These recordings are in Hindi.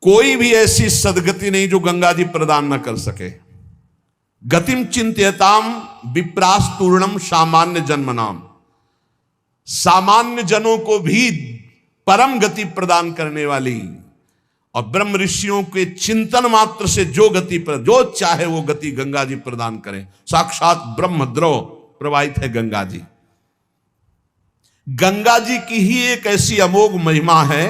कोई भी ऐसी सदगति नहीं जो गंगा जी प्रदान न कर सके। गतिम चिंत्यताम विप्रास पूर्णम सामान्य जन्म नाम, सामान्य जनों को भी परम गति प्रदान करने वाली और ब्रह्म ऋषियों के चिंतन मात्र से जो गति पर जो चाहे वो गति गंगा जी प्रदान करें। साक्षात ब्रह्म द्रव प्रवाहित है गंगा जी। गंगा जी की ही एक ऐसी अमोघ महिमा है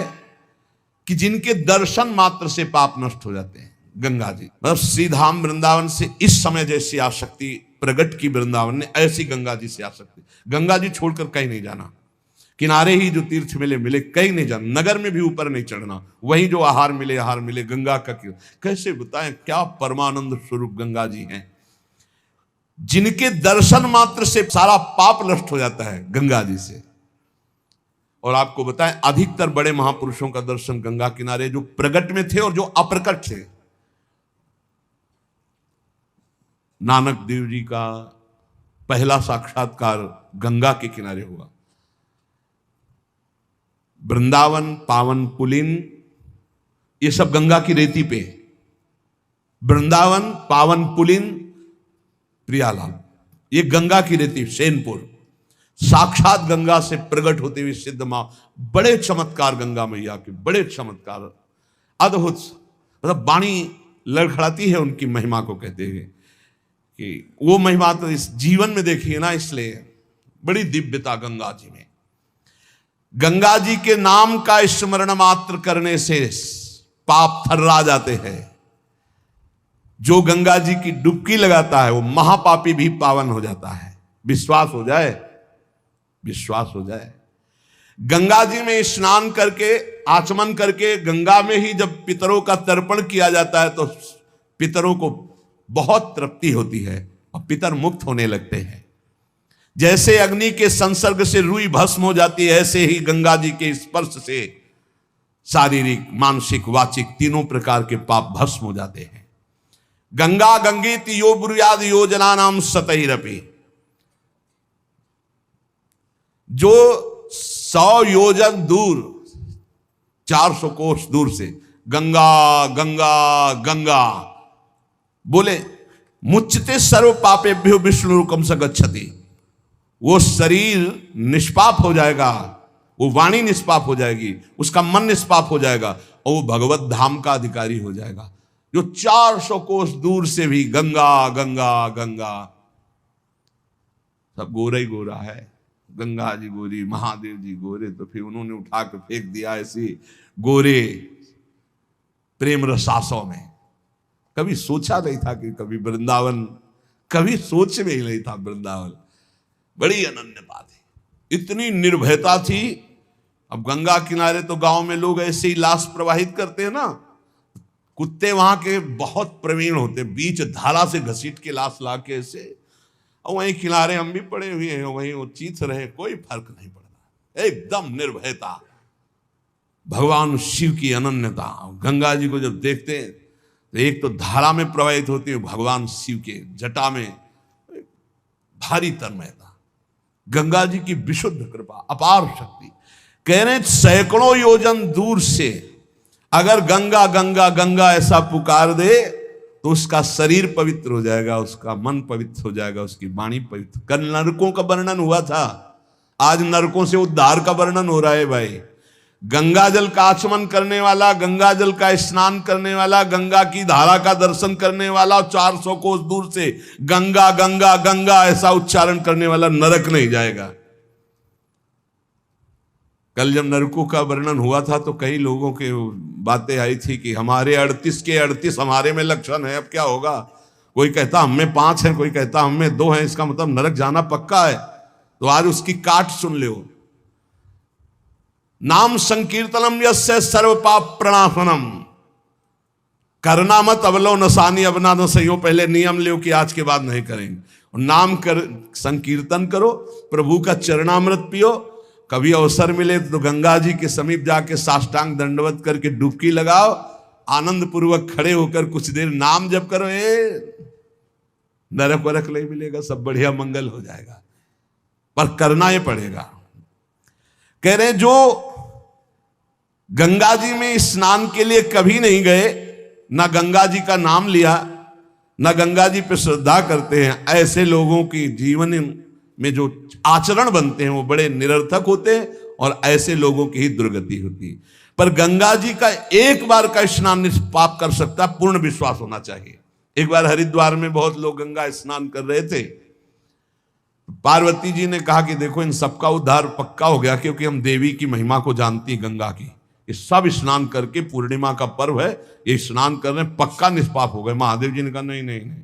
कि जिनके दर्शन मात्र से पाप नष्ट हो जाते हैं। गंगा जी मतलब श्रीधाम वृंदावन से इस समय जैसी आसक्ति प्रकट की वृंदावन ने, ऐसी गंगा जी से आसक्ति। गंगा जी छोड़कर कहीं नहीं जाना, किनारे ही जो तीर्थ मिले मिले, कहीं नहीं जाना, नगर में भी ऊपर नहीं चढ़ना, वहीं जो आहार मिले गंगा का क्यों। कैसे बताएं क्या परमानंद स्वरूप गंगा जी हैं, जिनके दर्शन मात्र से सारा पाप नष्ट हो जाता है गंगा जी से। और आपको बताएं अधिकतर बड़े महापुरुषों का दर्शन गंगा किनारे जो प्रकट में थे और जो अप्रकट थे। नानक देव जी का पहला साक्षात्कार गंगा के किनारे हुआ। वृंदावन पावन पुलिन ये सब गंगा की रेती पे। वृंदावन पावन पुलिन प्रियालाल ये गंगा की रेती, सेनपुर साक्षात गंगा से प्रकट होते हुए सिद्ध मां। बड़े चमत्कार गंगा मैया के, बड़े चमत्कार अद्भुत। मतलब वाणी लड़खड़ाती है उनकी महिमा को, कहते हैं कि वो महिमा तो इस जीवन में देखी है ना, इसलिए बड़ी दिव्यता गंगा जी में। गंगा जी के नाम का स्मरण मात्र करने से पाप थर्रा जाते हैं। जो गंगा जी की डुबकी लगाता है वो महापापी भी पावन हो जाता है। विश्वास हो जाए, विश्वास हो जाए। गंगा जी में स्नान करके आचमन करके गंगा में ही जब पितरों का तर्पण किया जाता है तो पितरों को बहुत तृप्ति होती है और पितर मुक्त होने लगते हैं। जैसे अग्नि के संसर्ग से रुई भस्म हो जाती है, ऐसे ही गंगा जी के स्पर्श से शारीरिक मानसिक वाचिक तीनों प्रकार के पाप भस्म हो जाते हैं। गंगा गंगेति यो ब्रूयाद योजना नाम सतैरपि, जो 100 योजन दूर 400 कोस दूर से गंगा गंगा गंगा बोले मुच्यते सर्व पापेभ्यो विष्णुरुकम स गच्छति, वो शरीर निष्पाप हो जाएगा, वो वाणी निष्पाप हो जाएगी, उसका मन निष्पाप हो जाएगा और वो भगवत धाम का अधिकारी हो जाएगा। जो 400 कोस दूर से भी गंगा गंगा गंगा, सब गोरा ही गोरा है। गंगा जी गोरी, महादेव जी गोरे, तो फिर उन्होंने उठा के फेंक दिया ऐसे गोरे प्रेम रसासों में। कभी सोचा नहीं था कि कभी वृंदावन, कभी सोच में ही नहीं था वृंदावन। बड़ी अनन्य बात है, इतनी निर्भयता थी। अब गंगा किनारे तो गांव में लोग ऐसे ही लाश प्रवाहित करते हैं ना, कुत्ते वहां के बहुत प्रवीण होते, बीच धारा से घसीट के लाश ला के ऐसे, और वहीं किनारे हम भी पड़े हुए हैं, वहीं वो चीथ रहे, कोई फर्क नहीं पड़ता, एकदम निर्भयता। भगवान शिव की अनन्यता। गंगा जी को जब देखते हैं तो एक तो धारा में प्रवाहित होती है, भगवान शिव के जटा में भारी तन्मयता। गंगा जी की विशुद्ध कृपा, अपार शक्ति। कह रहे सैकड़ों योजन दूर से अगर गंगा गंगा गंगा ऐसा पुकार दे तो उसका शरीर पवित्र हो जाएगा, उसका मन पवित्र हो जाएगा, उसकी वाणी पवित्र। कल नरकों का वर्णन हुआ था, आज नरकों से उद्धार का वर्णन हो रहा है भाई। गंगा जल का आचमन करने वाला, गंगा जल का स्नान करने वाला, गंगा की धारा का दर्शन करने वाला, 400 कोस दूर से गंगा गंगा गंगा ऐसा उच्चारण करने वाला नरक नहीं जाएगा। कल जब नरकों का वर्णन हुआ था तो कई लोगों के बातें आई थी कि हमारे 38 के 38 हमारे में लक्षण है, अब क्या होगा। कोई कहता हम में 5 है, कोई कहता हम में 2 है, इसका मतलब नरक जाना पक्का है। तो आज उसकी काट सुन लो। नाम संकीर्तनम यस्य सर्व पाप प्रणाशनम, करना मत अवलो नसानी अबना न सही। पहले नियम लो कि आज के बाद नहीं करेंगे। और नाम कर संकीर्तन करो, प्रभु का चरणामृत पियो। कभी अवसर मिले तो गंगा जी के समीप जाके साष्टांग दंडवत करके डुबकी लगाओ, आनंद पूर्वक खड़े होकर कुछ देर नाम जप करो। नरक वरक नहीं मिलेगा, सब बढ़िया मंगल हो जाएगा, पर करना ये पड़ेगा। कह रहे जो गंगा जी में स्नान के लिए कभी नहीं गए, ना गंगा जी का नाम लिया, ना गंगा जी पे श्रद्धा करते हैं, ऐसे लोगों की जीवन में जो आचरण बनते हैं वो बड़े निरर्थक होते हैं और ऐसे लोगों की ही दुर्गति होती है। पर गंगा जी का एक बार का स्नान निष्पाप कर सकता है, पूर्ण विश्वास होना चाहिए। एक बार हरिद्वार में बहुत लोग गंगा स्नान कर रहे थे, पार्वती जी ने कहा कि देखो इन सबका उद्धार पक्का हो गया, क्योंकि हम देवी की महिमा को जानती हैं गंगा की, ये सब स्नान करके, पूर्णिमा का पर्व है, ये स्नान कर रहे हैं, पक्का निष्पाप हो गए। महादेव जी ने कहा नहीं नहीं नहीं।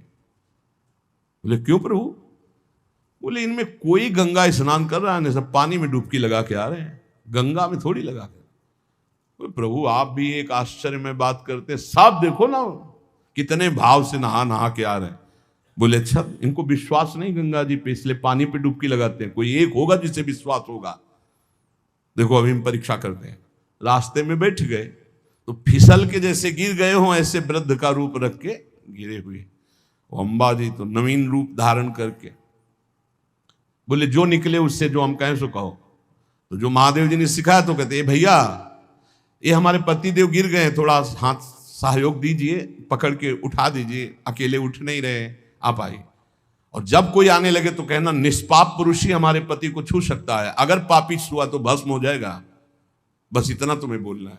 बोले क्यों प्रभु? बोले इनमें कोई गंगा स्नान कर रहा है नहीं, सब पानी में डुबकी लगा के आ रहे हैं, गंगा में थोड़ी लगा के। बोले प्रभु आप भी एक आश्चर्य में बात करते, सब देखो ना कितने भाव से नहा नहा के आ रहे हैं। बोले अच्छा इनको विश्वास नहीं गंगा जी पे, इसलिए पानी पे डुबकी लगाते हैं, कोई एक होगा जिसे विश्वास होगा। देखो अभी हम परीक्षा करते हैं। रास्ते में बैठ गए तो फिसल के जैसे गिर गए हो ऐसे वृद्ध का रूप रख के गिरे हुए, अम्बा जी तो नवीन रूप धारण करके। बोले जो निकले उससे जो हम कहें सो कहो। तो जो महादेव जी ने सिखाया तो कहते भैया ये हमारे पति देव गिर गए, थोड़ा हाथ सहयोग दीजिए, पकड़ के उठा दीजिए, अकेले उठ नहीं रहे, आप आइए। और जब कोई आने लगे तो कहना निष्पाप पुरुष ही हमारे पति को छू सकता है, अगर पापी छुआ तो भस्म हो जाएगा, बस इतना तुम्हें बोलना है,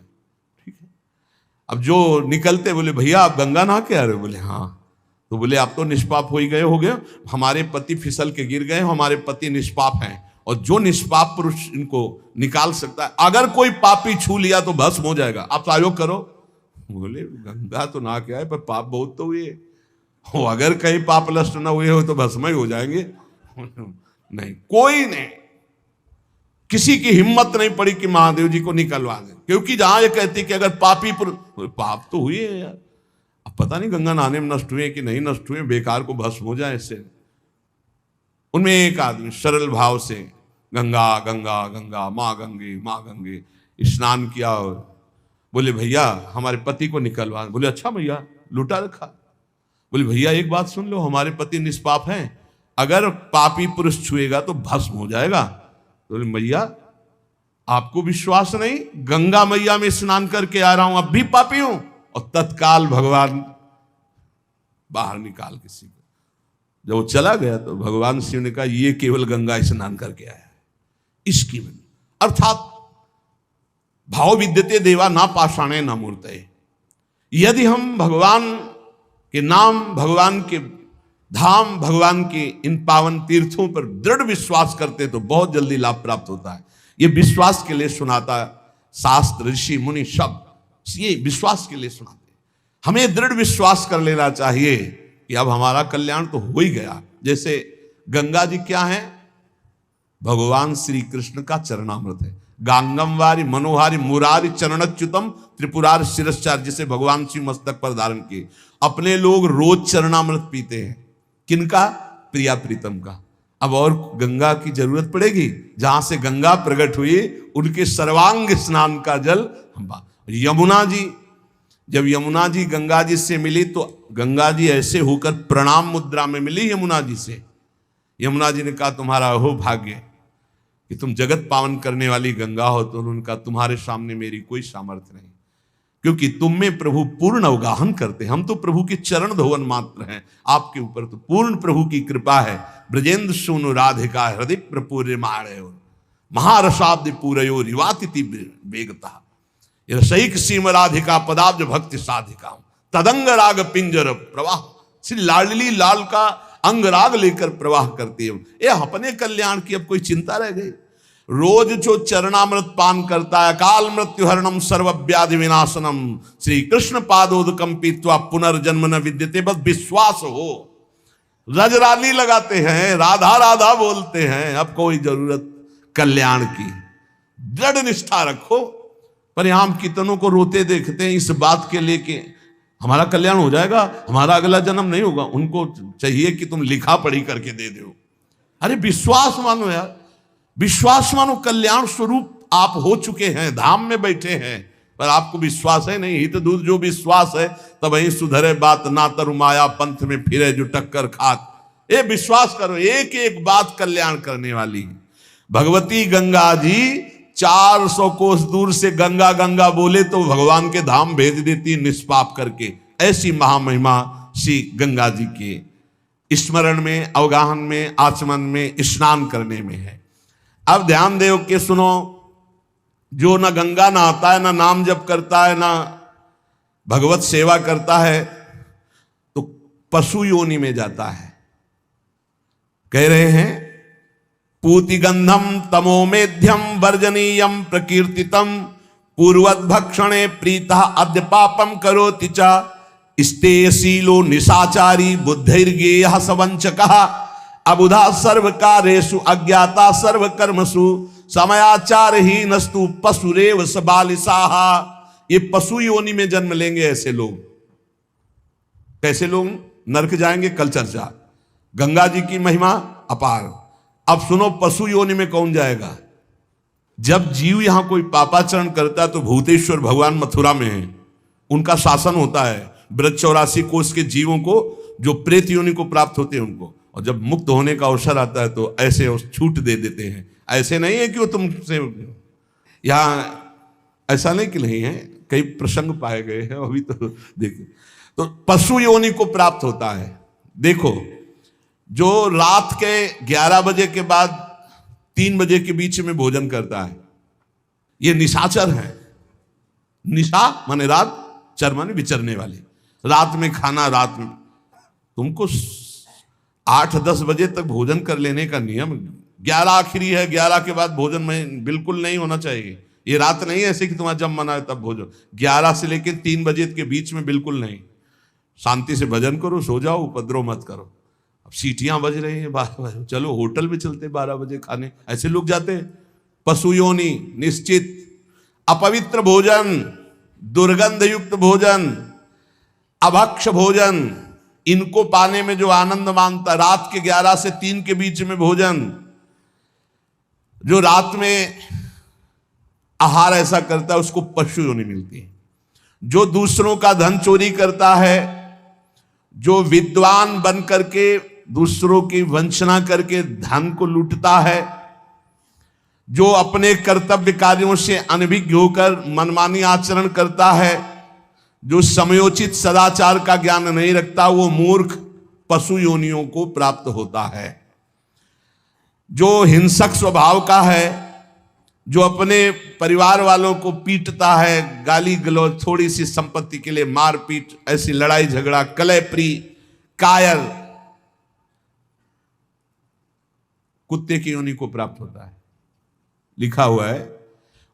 ठीक है। अब जो निकलते बोले भैया आप गंगा नहा के आ रहे हो? बोले हाँ। तो बोले आप तो निष्पाप हो ही गए, हो गए, हमारे पति फिसल के गिर गए, हमारे पति निष्पाप हैं, और जो निष्पाप पुरुष इनको निकाल सकता है, अगर कोई पापी छू लिया तो भस्म हो जाएगा, आप सहयोग करो। बोले गंगा तो नहा के आए पर पाप बहुत तो हुए, हो अगर कहीं पाप नष्ट ना हुए हो तो भस्म ही हो जाएंगे। नहीं, कोई नहीं, किसी की हिम्मत नहीं पड़ी कि महादेव जी को निकलवा दें, क्योंकि जहां ये कहती कि अगर पापी पाप तो हुए यार, अब पता नहीं गंगा नहाने में नष्ट हुए कि नहीं नष्ट हुए, बेकार को भस्म हो जाए इससे। उनमें एक आदमी सरल भाव से गंगा गंगा गंगा माँ गंगे स्नान किया, और बोले भैया हमारे पति को निकलवा। बोले अच्छा भैया, लुटा रखा। बोले भैया एक बात सुन लो, हमारे पति निष्पाप हैं, अगर पापी पुरुष छुएगा तो भस्म हो जाएगा। तो बोले मैया आपको विश्वास नहीं, गंगा मैया में स्नान करके आ रहा हूं, अब भी पापी हूं। और तत्काल भगवान बाहर निकाल किसी को, जब वो चला गया तो भगवान शिव ने कहा ये केवल गंगा स्नान करके आया है, इसकी अर्थात भाव विद्यते देवा ना पाषाणे ना मूर्तये। यदि हम भगवान के नाम, भगवान के धाम, भगवान के इन पावन तीर्थों पर दृढ़ विश्वास करते तो बहुत जल्दी लाभ प्राप्त होता है। ये विश्वास के लिए सुनाता शास्त्र, ऋषि मुनि सब ये विश्वास के लिए सुनाते। हमें दृढ़ विश्वास कर लेना चाहिए कि अब हमारा कल्याण तो हो ही गया। जैसे गंगा जी क्या है? भगवान श्री कृष्ण का चरणामृत है। गांगम वारी मनोहारी मुरारी चरणच्युतम त्रिपुरार शिरश्चार, जिसे भगवान शिव मस्तक पर धारण किए। अपने लोग रोज चरणामृत पीते हैं, किनका? प्रिया प्रीतम का। अब और गंगा की जरूरत पड़ेगी? जहां से गंगा प्रकट हुई उनके सर्वांग स्नान का जल। यमुना जी, जब यमुना जी गंगा जी से मिली तो गंगा जी ऐसे होकर प्रणाम मुद्रा में मिली यमुना जी से। यमुना जी ने कहा तुम्हारा हो भाग्य कि तुम जगत पावन करने वाली गंगा हो। तो उन्होंने कहा तुम्हारे सामने मेरी कोई सामर्थ्य नहीं, क्योंकि तुम में प्रभु पूर्ण अवगाहन करते, हम तो प्रभु के चरण धोवन मात्र हैं, आपके ऊपर तो पूर्ण प्रभु की कृपा है। ब्रजेंद्र सोनु राधिका हृदय प्रपूर्य महारसाब्द पूरयो रिवातिथि वेगता रसैक सीम राधिका पदाब्ज भक्ति साधिका तदंग राग पिंजर प्रवाह। श्री लाडली लाल का अंगराग लेकर प्रवाह करती है। ये अपने कल्याण की अब कोई चिंता रह गई? रोज जो चरणामृत पान करता है, काल मृत्यु हरणम सर्वव्याधि विनाशनम श्री कृष्ण पादोदकम पीत्वा पुनर्जन्म न विद्यते, बस विश्वास हो। रजराली लगाते हैं, राधा राधा बोलते हैं, अब कोई जरूरत कल्याण की। दृढ़ निष्ठा रखो। पर यहां हम कितनों को रोते देखते हैं इस बात के लिए कि हमारा कल्याण हो जाएगा, हमारा अगला जन्म नहीं होगा। उनको चाहिए कि तुम लिखा पढ़ी करके दे दो। अरे विश्वास मानो यार, विश्वास मानो। कल्याण स्वरूप आप हो चुके हैं, धाम में बैठे हैं, पर आपको विश्वास है नहीं। हित दूध जो विश्वास है तब ही सुधरे बात, ना तरु माया पंथ में फिरे जो टक्कर खात। ये विश्वास करो, एक एक बात कल्याण करने वाली है। भगवती गंगा जी 400 कोस दूर से गंगा गंगा बोले तो भगवान के धाम भेज देती निष्पाप करके। ऐसी महामहिमा श्री गंगा जी के स्मरण में, अवगाहन में, आचमन में, स्नान करने में है। अब ध्यान दो के सुनो, जो ना गंगा नहाता है, ना नाम जप करता है, ना भगवत सेवा करता है, तो पशु योनि में जाता है। कह रहे हैं पूतिगंधम तमोमेध्यम वर्जनीयम प्रकीर्तितम पूर्वत भक्षणे प्रीता अद्य पापम करोति च स्तेयशीलो निशाचारी बुद्धिर्गेय सवंचकः अबुधा सर्वकारेषु अज्ञाता सर्वकर्मसु समयाचारहीनस्तु पशुरेव सबालिसाः। ये पशु योनि में जन्म लेंगे ऐसे लोग। कैसे लोग नरक जाएंगे? कल चर्चा। गंगा जी की महिमा अपार। अब सुनो, पशु योनि में कौन जाएगा? जब जीव यहां कोई पापाचरण करता है तो भूतेश्वर भगवान मथुरा में है, उनका शासन होता है। ब्रज 84 कोष के जीवों को जो प्रेत योनि को प्राप्त होते हैं उनको, और जब मुक्त होने का अवसर आता है तो ऐसे छूट दे देते हैं। ऐसे नहीं है कि वो तुमसे, यहां ऐसा नहीं कि नहीं है, कई प्रसंग पाए गए हैं अभी तो देखिए। तो पशु योनि को प्राप्त होता है। देखो, जो रात के 11 बजे के बाद 3 बजे के बीच में भोजन करता है, ये निशाचर है। निशा माने रात, चर माने विचरने वाले। रात में खाना, रात में तुमको 8-10 बजे तक भोजन कर लेने का नियम। 11 आखिरी है, 11 के बाद भोजन में बिल्कुल नहीं होना चाहिए। ये रात नहीं है ऐसे कि तुम्हारा जब मना है तब भोजन। 11 से लेकर 3 बजे के बीच में बिल्कुल नहीं। शांति से भजन करो, सो जाओ, उपद्रव मत करो। अब सीटियां बज रही हैं 12 बजे, चलो होटल में चलते 12 बजे खाने, ऐसे लोग जाते हैं। पशु योनि निश्चित। अपवित्र भोजन, दुर्गंध युक्त भोजन, अभक्ष भोजन, इनको पाने में जो आनंद मानता, रात के 11 से 3 के बीच में भोजन, जो रात में आहार ऐसा करता है उसको पशु योनि मिलती है। जो दूसरों का धन चोरी करता है, जो विद्वान बन करके दूसरों की वंचना करके धन को लूटता है, जो अपने कर्तव्य कार्यों से अनभिज्ञ होकर मनमानी आचरण करता है, जो समयोचित सदाचार का ज्ञान नहीं रखता, वो मूर्ख पशु योनियों को प्राप्त होता है। जो हिंसक स्वभाव का है, जो अपने परिवार वालों को पीटता है, गाली गलौज, थोड़ी सी संपत्ति के लिए मारपीट, ऐसी लड़ाई झगड़ा, कलहप्रिय, कायर, कुत्ते की योनि को प्राप्त होता है। लिखा हुआ है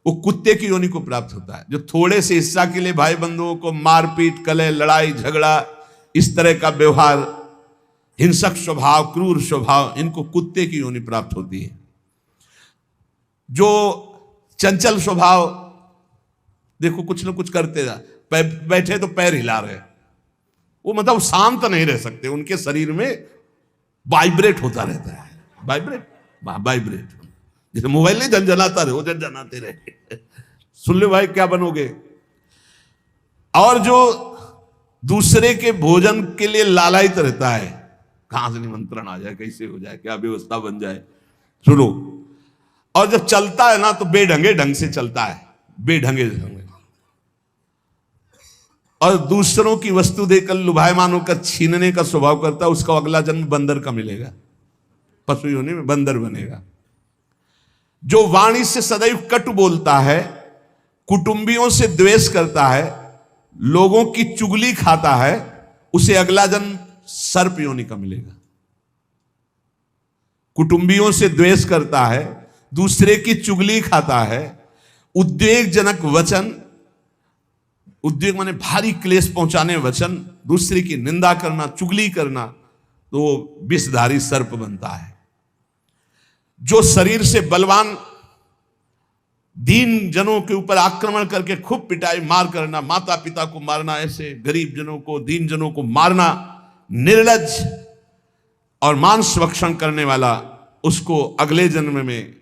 वो कुत्ते की योनि को प्राप्त होता है। जो थोड़े से हिस्सा के लिए भाई बंधुओं को मारपीट, कलह, लड़ाई झगड़ा, इस तरह का व्यवहार, हिंसक स्वभाव, क्रूर स्वभाव, इनको कुत्ते की योनि प्राप्त होती है। जो चंचल स्वभाव, देखो कुछ न कुछ करते जा, बैठे तो पैर हिला रहे, वो मतलब शांत नहीं रह सकते, उनके शरीर में वाइब्रेट होता रहता है। वाइब्रेट जैसे मोबाइल नहीं झंझनाता रहे, वो झंझनाते रहे। सुन ले भाई क्या बनोगे। और जो दूसरे के भोजन के लिए लालायित रहता है, कहां से निमंत्रण आ जाए, कैसे हो जाए, क्या व्यवस्था बन जाए, सुनो। और जब चलता है ना तो बेढंगे ढंग से चलता है, बेढंगे ढंग। और दूसरों की वस्तु देकर लुभायमान होकर छीनने का स्वभाव करता है, उसका अगला जन्म बंदर का मिलेगा, पशु योनि में बंदर बनेगा। जो वाणी से सदैव कटु बोलता है, कुटुंबियों से द्वेष करता है, लोगों की चुगली खाता है, उसे अगला जन्म सर्प योनि का मिलेगा। कुटुंबियों से द्वेष करता है, दूसरे की चुगली खाता है, उद्वेगजनक वचन, उद्वेग माने भारी क्लेश पहुंचाने वचन, दूसरे की निंदा करना, चुगली करना, तो विषधारी सर्प बनता है। जो शरीर से बलवान दीन जनों के ऊपर आक्रमण करके खूब पिटाई मार करना, माता पिता को मारना, ऐसे गरीब जनों को, दीन जनों को मारना, निर्लज्ज और मांस भक्षण करने वाला, उसको अगले जन्म में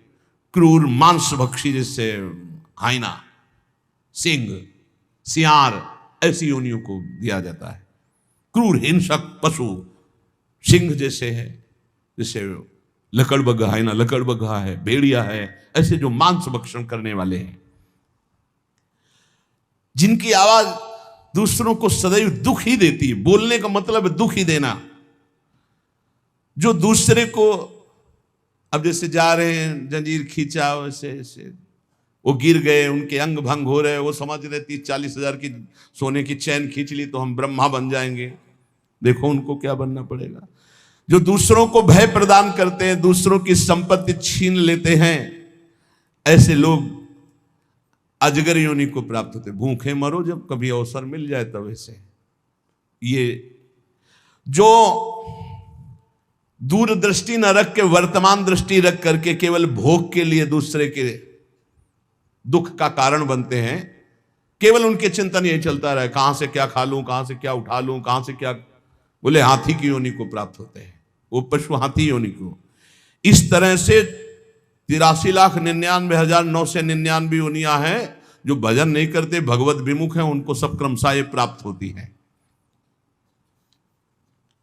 क्रूर मांस भक्षी, जैसे हाइना, सिंह, सियार, ऐसी योनियों को दिया जाता है। क्रूर हिंसक पशु सिंह जैसे है, जैसे लकड़बग्घा है ना, लकड़बग्घा है, भेड़िया है, ऐसे जो मांस भक्षण करने वाले हैं, जिनकी आवाज दूसरों को सदैव दुख ही देती है। बोलने का मतलब है दुख ही देना। जो दूसरे को, अब जैसे जा रहे हैं, जंजीर खींचा, वैसे ऐसे वो गिर गए, उनके अंग भंग हो रहे, वो समझ रहे 30-40 हजार की सोने की चैन खींच ली तो हम ब्रह्मा बन जाएंगे। देखो उनको क्या बनना पड़ेगा। जो दूसरों को भय प्रदान करते हैं, दूसरों की संपत्ति छीन लेते हैं, ऐसे लोग अजगर योनि को प्राप्त होते। भूखे मरो जब कभी अवसर मिल जाए तब। ऐसे ये जो दूरदृष्टि न रख के वर्तमान दृष्टि रख करके केवल भोग के लिए दूसरे के दुख का कारण बनते हैं, केवल उनके चिंतन यही चलता रहे, कहां से क्या खा लूं, कहां से क्या उठा लूं, कहां से क्या, बोले हाथी की योनि को प्राप्त होते हैं, वो पशु हाथी योनि को। इस तरह से 83,99,999 योनियां हैं। जो भजन नहीं करते, भगवत विमुख हैं, उनको सब क्रमशः ये प्राप्त होती हैं।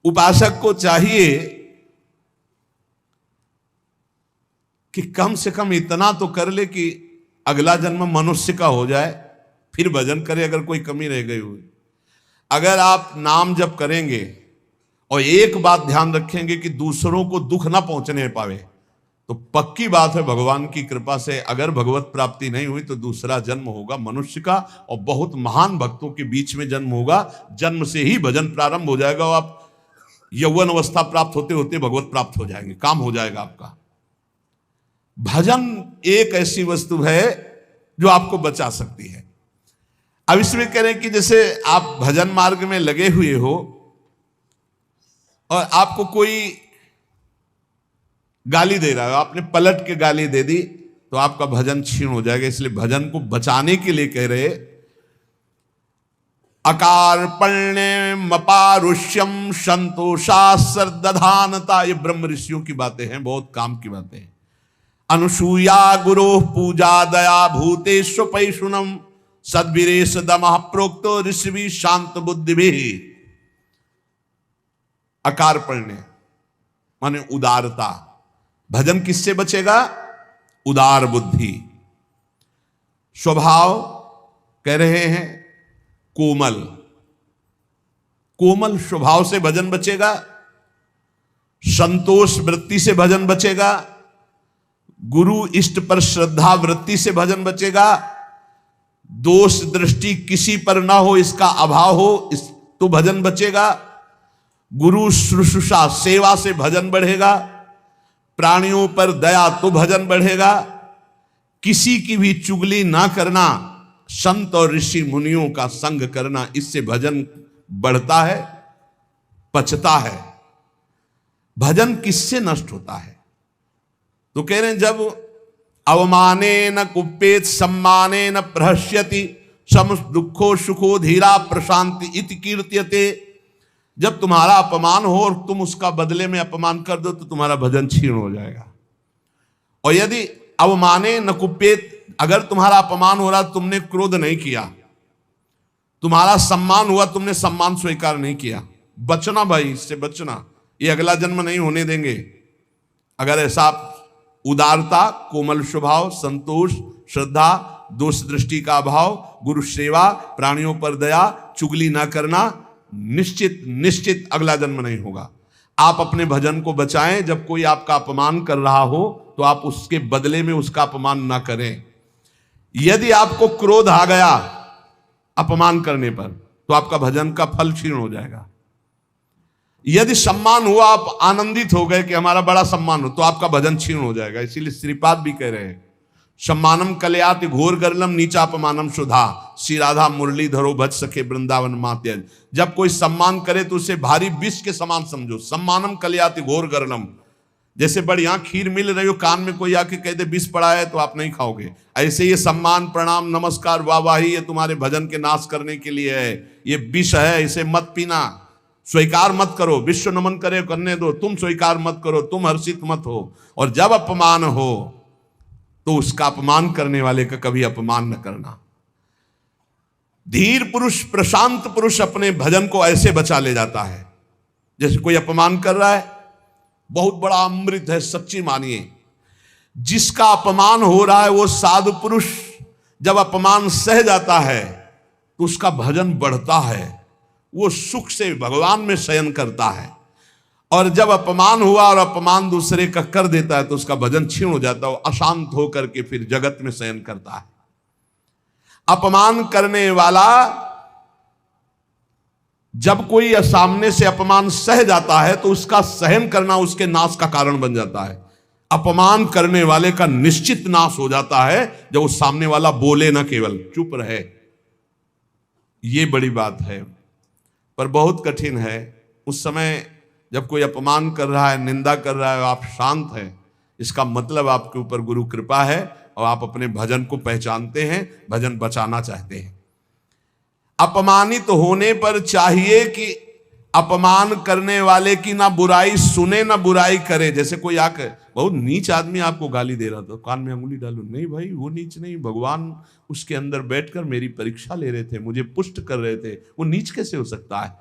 उपासक को चाहिए कि कम से कम इतना तो कर ले कि अगला जन्म मनुष्य का हो जाए, फिर भजन करे अगर कोई कमी रह गई हुई। अगर आप नाम जप करेंगे और एक बात ध्यान रखेंगे कि दूसरों को दुख ना पहुंचने पावे, तो पक्की बात है भगवान की कृपा से अगर भगवत प्राप्ति नहीं हुई तो दूसरा जन्म होगा मनुष्य का, और बहुत महान भक्तों के बीच में जन्म होगा। जन्म से ही भजन प्रारंभ हो जाएगा और आप यौवन अवस्था प्राप्त होते होते भगवत प्राप्त हो जाएंगे, काम हो जाएगा आपका। भजन एक ऐसी वस्तु है जो आपको बचा सकती है। अब इसमें कह रहे हैं कि जैसे आप भजन मार्ग में लगे हुए हो और आपको कोई गाली दे रहा है, आपने पलट के गाली दे दी तो आपका भजन क्षीण हो जाएगा। इसलिए भजन को बचाने के लिए कह रहे, अकार्पण्यम अपारुष्यम संतोषा सर्दधानता। ये ब्रह्म ऋषियों की बातें हैं, बहुत काम की बातें हैं। अनुसूया गुरो पूजा दया भूतेश्व पैशुनम सद्वीरेश दमः प्रोक्तो ऋषि शांत बुद्धि भी। अकार्पण्य माने उदारता। भजन किससे बचेगा? उदार बुद्धि। स्वभाव कह रहे हैं कोमल, कोमल स्वभाव से भजन बचेगा। संतोष वृत्ति से भजन बचेगा। गुरु इष्ट पर श्रद्धा वृत्ति से भजन बचेगा। दोष दृष्टि किसी पर ना हो, इसका अभाव हो, इस तो भजन बचेगा। गुरु शुश्रूषा सेवा से भजन बढ़ेगा। प्राणियों पर दया तो भजन बढ़ेगा। किसी की भी चुगली ना करना, संत और ऋषि मुनियों का संग करना, इससे भजन बढ़ता है, पचता है। भजन किससे नष्ट होता है? तो कह रहे हैं जब अवमाने न कुप्येत सम्माने न प्रहस्यति सम दुखो सुखो धीरा प्रशांति इति कीर्त्यते। जब तुम्हारा अपमान हो और तुम उसका बदले में अपमान कर दो तो तुम्हारा भजन क्षीण हो जाएगा। और यदि अवमाने न कुप्येत, अगर तुम्हारा अपमान हो रहा, तुमने क्रोध नहीं किया, तुम्हारा सम्मान हुआ, तुमने सम्मान स्वीकार नहीं किया, बचना भाई, इससे बचना, ये अगला जन्म नहीं होने देंगे। अगर ऐसा उदारता, कोमल स्वभाव, संतोष, श्रद्धा, दोष दृष्टि का अभाव, गुरु सेवा, प्राणियों पर दया, चुगली ना करना, निश्चित निश्चित अगला जन्म नहीं होगा। आप अपने भजन को बचाएं। जब कोई आपका अपमान कर रहा हो तो आप उसके बदले में उसका अपमान ना करें। यदि आपको क्रोध आ गया अपमान करने पर तो आपका भजन का फल क्षीण हो जाएगा। यदि सम्मान हुआ, आप आनंदित हो गए कि हमारा बड़ा सम्मान हो, तो आपका भजन क्षीण हो जाएगा। इसीलिए श्रीपाद भी कह रहे हैं, सम्मानम कलयाति घोर गरलम नीचापमानम सुधा, श्री राधा मुरली धरो भज सके वृंदावन मात्यज। जब कोई सम्मान करे तो उसे भारी विष के समान समझो। सम्मानम कलयाति घोर गरलम, जैसे बढ़िया खीर मिल रही हो, कान में कोई आके कह दे विष पड़ा है तो आप नहीं खाओगे। ऐसे ये सम्मान प्रणाम नमस्कार वाहवाही ये तुम्हारे भजन के नाश करने के लिए है, ये विष है, इसे मत पीना, स्वीकार मत करो। विश्व नमन करे करने दो, तुम स्वीकार मत करो, तुम हर्षित मत हो। और जब अपमान हो तो उसका अपमान करने वाले का कभी अपमान न करना। धीर पुरुष, प्रशांत पुरुष अपने भजन को ऐसे बचा ले जाता है। जैसे कोई अपमान कर रहा है बहुत बड़ा अमृत है, सच्ची मानिए। जिसका अपमान हो रहा है वो साधु पुरुष जब अपमान सह जाता है तो उसका भजन बढ़ता है, वो सुख से भगवान में शयन करता है। और जब अपमान हुआ और अपमान दूसरे का कर देता है तो उसका भजन क्षीण हो जाता है, वो अशांत होकर के फिर जगत में शयन करता है। अपमान करने वाला जब कोई सामने से अपमान सह जाता है तो उसका सहन करना उसके नाश का कारण बन जाता है। अपमान करने वाले का निश्चित नाश हो जाता है जब उस सामने वाला बोले ना, केवल चुप रहे। ये बड़ी बात है, पर बहुत कठिन है। उस समय जब कोई अपमान कर रहा है, निंदा कर रहा है, आप शांत हैं, इसका मतलब आपके ऊपर गुरु कृपा है और आप अपने भजन को पहचानते हैं, भजन बचाना चाहते हैं। अपमानित होने पर चाहिए कि अपमान करने वाले की ना बुराई सुने ना बुराई करे। जैसे कोई आकर बहुत नीच आदमी आपको गाली दे रहा था, कान में अंगुली डालो, नहीं भाई वो नीच नहीं, भगवान उसके अंदर बैठकर मेरी परीक्षा ले रहे थे, मुझे पुष्ट कर रहे थे, वो नीच कैसे हो सकता है।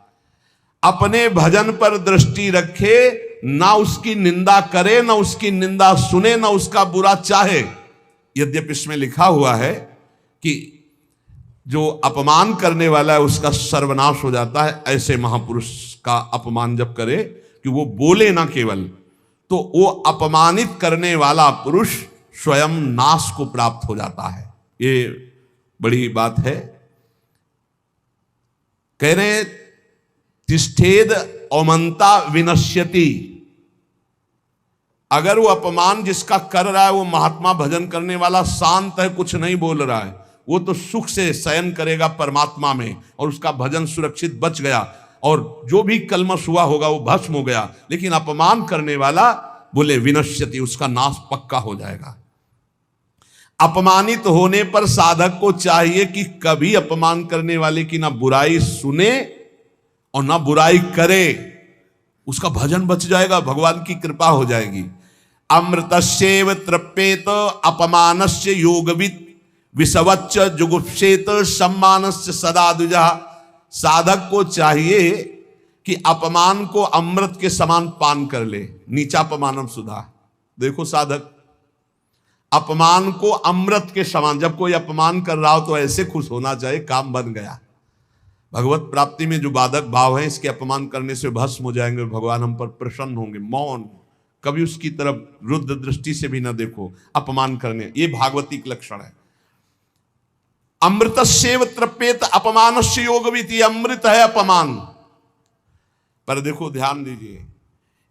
अपने भजन पर दृष्टि रखे, ना उसकी निंदा करे, ना उसकी निंदा सुने, ना उसका बुरा चाहे। यद्यपि इसमें लिखा हुआ है कि जो अपमान करने वाला है उसका सर्वनाश हो जाता है। ऐसे महापुरुष का अपमान जब करे कि वो बोले ना केवल, तो वो अपमानित करने वाला पुरुष स्वयं नाश को प्राप्त हो जाता है। ये बड़ी बात है। कह रहे तिष्ठेद औमंता विनश्यति। अगर वो अपमान जिसका कर रहा है वो महात्मा भजन करने वाला शांत है, कुछ नहीं बोल रहा है, वो तो सुख से शयन करेगा परमात्मा में और उसका भजन सुरक्षित बच गया और जो भी कलमश हुआ होगा वो भस्म हो गया। लेकिन अपमान करने वाला बोले विनश्यति, उसका नाश पक्का हो जाएगा। अपमानित होने पर साधक को चाहिए कि कभी अपमान करने वाले की ना बुराई सुने और ना बुराई करे, उसका भजन बच जाएगा, भगवान की कृपा हो जाएगी। अमृतस्येव तृप्येत अपमानस्य योगवित् विषवच्च जुगुप्सेत सम्मानस्य सदा द्विजा। साधक को चाहिए कि अपमान को अमृत के समान पान कर ले, नीचापमानम सुधा। देखो साधक, अपमान को अमृत के समान, जब कोई अपमान कर रहा हो तो ऐसे खुश होना चाहिए, काम बन गया। भगवत प्राप्ति में जो बाधक भाव है, इसके अपमान करने से भस्म हो जाएंगे, भगवान हम पर प्रसन्न होंगे। मौन, कभी उसकी तरफ रुद्र दृष्टि से भी ना देखो अपमान करने, ये भागवती का लक्षण है। अमृतस्येव तृप्येत अपमानस्य योगवित्। अमृत है अपमान। पर देखो ध्यान दीजिए,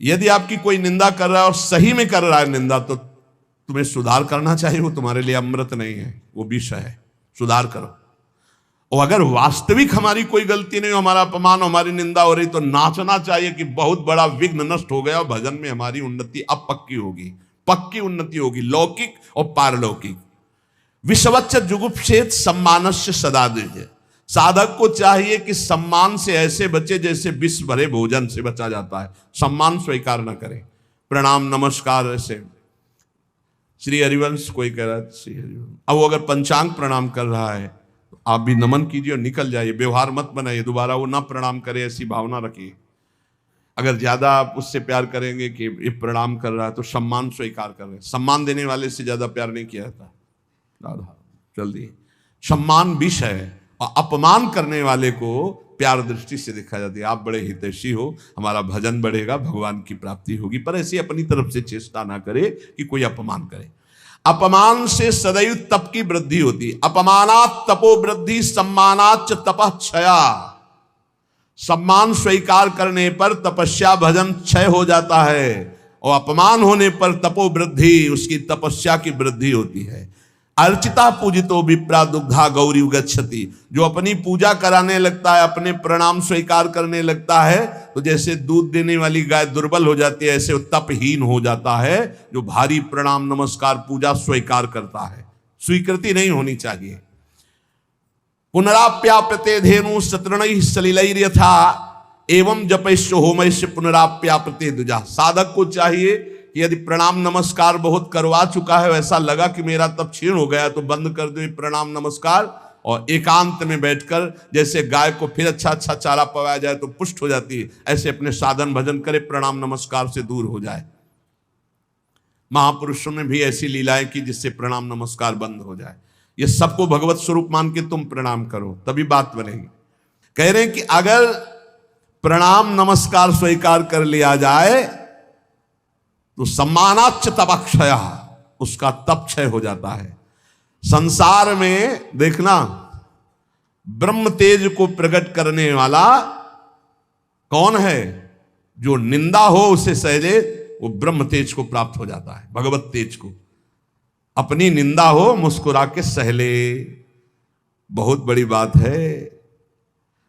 यदि आपकी कोई निंदा कर रहा है और सही में कर रहा है निंदा, तो तुम्हें सुधार करना चाहिए। वो तुम्हारे लिए अमृत नहीं है, वो विष है, सुधार करो। और अगर वास्तविक हमारी कोई गलती नहीं हो, हमारा अपमान, हमारी निंदा हो रही, तो नाचना चाहिए कि बहुत बड़ा विघ्न नष्ट हो गया और भजन में हमारी उन्नति अब पक्की होगी, पक्की उन्नति होगी, लौकिक और पारलौकिक। विषवच्च जुगुप्सेत सम्मानस्य सदा द्विज। साधक को चाहिए कि सम्मान से ऐसे बचे जैसे विष भरे भोजन से बचा जाता है। सम्मान स्वीकार न करे, प्रणाम नमस्कार ऐसे। श्री हरिवंश कोई कह रहा है, श्री हरिवंश, अब वो अगर पंचांग प्रणाम कर रहा है तो आप भी नमन कीजिए और निकल जाइए, व्यवहार मत बनाइए, दोबारा वो ना प्रणाम करे ऐसी भावना रखिए। अगर ज्यादा आप उससे प्यार करेंगे कि ये प्रणाम कर रहा है तो सम्मान स्वीकार कर रहे हैं। सम्मान देने वाले से ज्यादा प्यार नहीं किया जाता। जल्दी सम्मान विष है और अपमान करने वाले को प्यार दृष्टि से देखा जाती है। आप बड़े हितैषी हो, हमारा भजन बढ़ेगा, भगवान की प्राप्ति होगी। पर ऐसी अपनी तरफ से चेष्टा ना करे कि कोई अपमान करे। अपमान से सदैव तप की वृद्धि होती। अपमानात् तपो वृद्धि, सम्मानाच्च तपः क्षया। सम्मान स्वीकार करने पर तपस्या भजन क्षय हो जाता है और अपमान होने पर तपो वृद्धि, उसकी तपस्या की वृद्धि होती है। अर्चिता पूजितो विप्रा दुग्धा गौरी गच्छति। जो अपनी पूजा कराने लगता है, अपने प्रणाम स्वीकार करने लगता है, तो जैसे दूध देने वाली गाय दुर्बल हो जाती है, ऐसे वो तपहीन हो जाता है जो भारी प्रणाम नमस्कार पूजा स्वीकार करता है। स्वीकृति नहीं होनी चाहिए। पुनराप्याप्यते धेनु शतृणैः सलिलैर्यथा एवं जपैश्च होमैश्च पुनराप्याप्यते द्विजा। साधक को चाहिए यदि प्रणाम नमस्कार बहुत करवा चुका है, वैसा लगा कि मेरा तप क्षीण हो गया, तो बंद कर दो प्रणाम नमस्कार और एकांत में बैठकर, जैसे गाय को फिर अच्छा अच्छा चारा पवाया जाए तो पुष्ट हो जाती है, ऐसे अपने साधन भजन करे, प्रणाम नमस्कार से दूर हो जाए। महापुरुषों ने भी ऐसी लीलाएं की जिससे प्रणाम नमस्कार बंद हो जाए। ये सबको भगवत स्वरूप मान के तुम प्रणाम करो, तभी बात बनेगी। कह रहे हैं कि अगर प्रणाम नमस्कार स्वीकार कर लिया जाए तो सम्मानाच्च तपक्षय, उसका तप क्षय हो जाता है। संसार में देखना, ब्रह्म तेज को प्रकट करने वाला कौन है? जो निंदा हो उसे सहले, वो ब्रह्म तेज को प्राप्त हो जाता है, भगवत तेज को। अपनी निंदा हो मुस्कुरा के सहले, बहुत बड़ी बात है।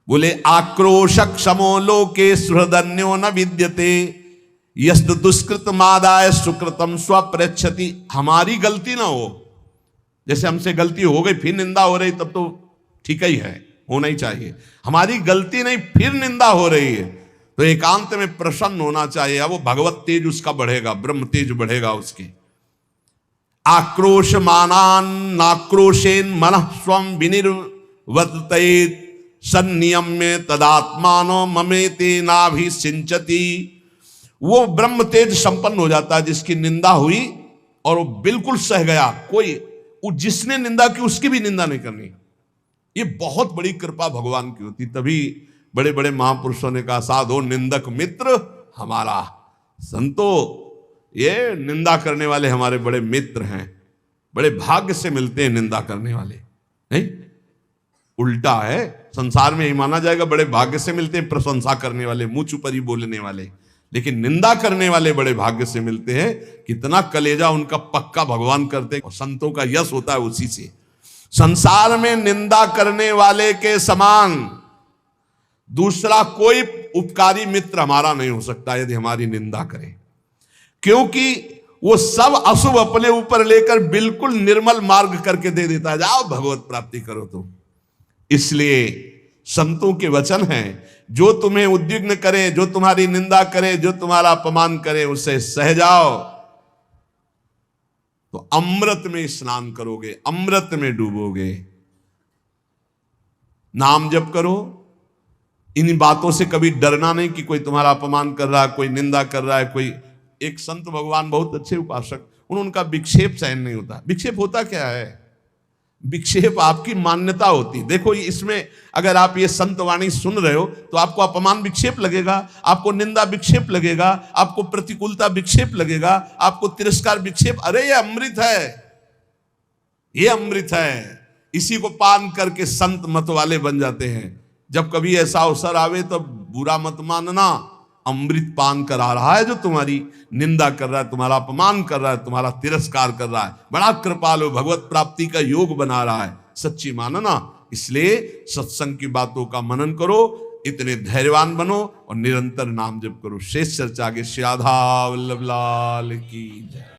बोले आक्रोशक समो लोके सुहृदन्यो न विद्यते यस्त दुष्कृत मादाय सुकृतम स्वप्रेक्षति। हमारी गलती ना हो, जैसे हमसे गलती हो गई फिर निंदा हो रही, तब तो ठीक ही है, होना ही चाहिए। हमारी गलती नहीं, फिर निंदा हो रही है तो एकांत में प्रसन्न होना चाहिए। अब वो भगवत तेज उसका बढ़ेगा, ब्रह्म तेज बढ़ेगा उसके। आक्रोश मानान नाक्रोशेन मनः स्वम विनिर्वर्तयेत् सन्नियम्य तदात्मानो ममेते नाभिसिंचति। वो ब्रह्म तेज संपन्न हो जाता है जिसकी निंदा हुई और वो बिल्कुल सह गया। कोई जिसने निंदा की उसकी भी निंदा नहीं करनी। ये बहुत बड़ी कृपा भगवान की होती। तभी बड़े बड़े महापुरुषों ने कहा, साधो निंदक मित्र हमारा। संतो, ये निंदा करने वाले हमारे बड़े मित्र हैं, बड़े भाग्य से मिलते हैं निंदा करने वाले। नहीं, उल्टा है, संसार में ही माना जाएगा बड़े भाग्य से मिलते हैं प्रशंसा करने वाले, मुंह चुपरी बोलने वाले, लेकिन निंदा करने वाले बड़े भाग्य से मिलते हैं। कितना कलेजा उनका पक्का भगवान करते हैं, और संतों का यश होता है उसी से। संसार में निंदा करने वाले के समान दूसरा कोई उपकारी मित्र हमारा नहीं हो सकता यदि हमारी निंदा करे, क्योंकि वो सब अशुभ अपने ऊपर लेकर बिल्कुल निर्मल मार्ग करके दे देता है, जाओ भगवत प्राप्ति करो तुम। इसलिए संतों के वचन हैं, जो तुम्हें उद्विग्न करे, जो तुम्हारी निंदा करे, जो तुम्हारा अपमान करे, उसे सह जाओ तो अमृत में स्नान करोगे, अमृत में डूबोगे। नाम जप करो, इन बातों से कभी डरना नहीं कि कोई तुम्हारा अपमान कर रहा है, कोई निंदा कर रहा है। कोई एक संत भगवान बहुत अच्छे उपासक, उनका विक्षेप सहन नहीं होता। विक्षेप होता क्या है? विक्षेप आपकी मान्यता होती। देखो इसमें अगर आप ये संत वाणी सुन रहे हो तो आपको अपमान विक्षेप लगेगा, आपको निंदा विक्षेप लगेगा, आपको प्रतिकूलता विक्षेप लगेगा, आपको तिरस्कार विक्षेप। अरे ये अमृत है, ये अमृत है। इसी को पान करके संत मत वाले बन जाते हैं। जब कभी ऐसा अवसर आवे तो बुरा मत मानना, अमृत पान करा रहा है जो तुम्हारी निंदा कर रहा है, तुम्हारा अपमान कर रहा है, तुम्हारा तिरस्कार कर रहा है। बड़ा कृपालु, भगवत प्राप्ति का योग बना रहा है, सच्ची मानना। इसलिए सत्संग की बातों का मनन करो, इतने धैर्यवान बनो और निरंतर नाम जप करो। शेष चर्चा के श्री राधा वल्लभ लाल की जय।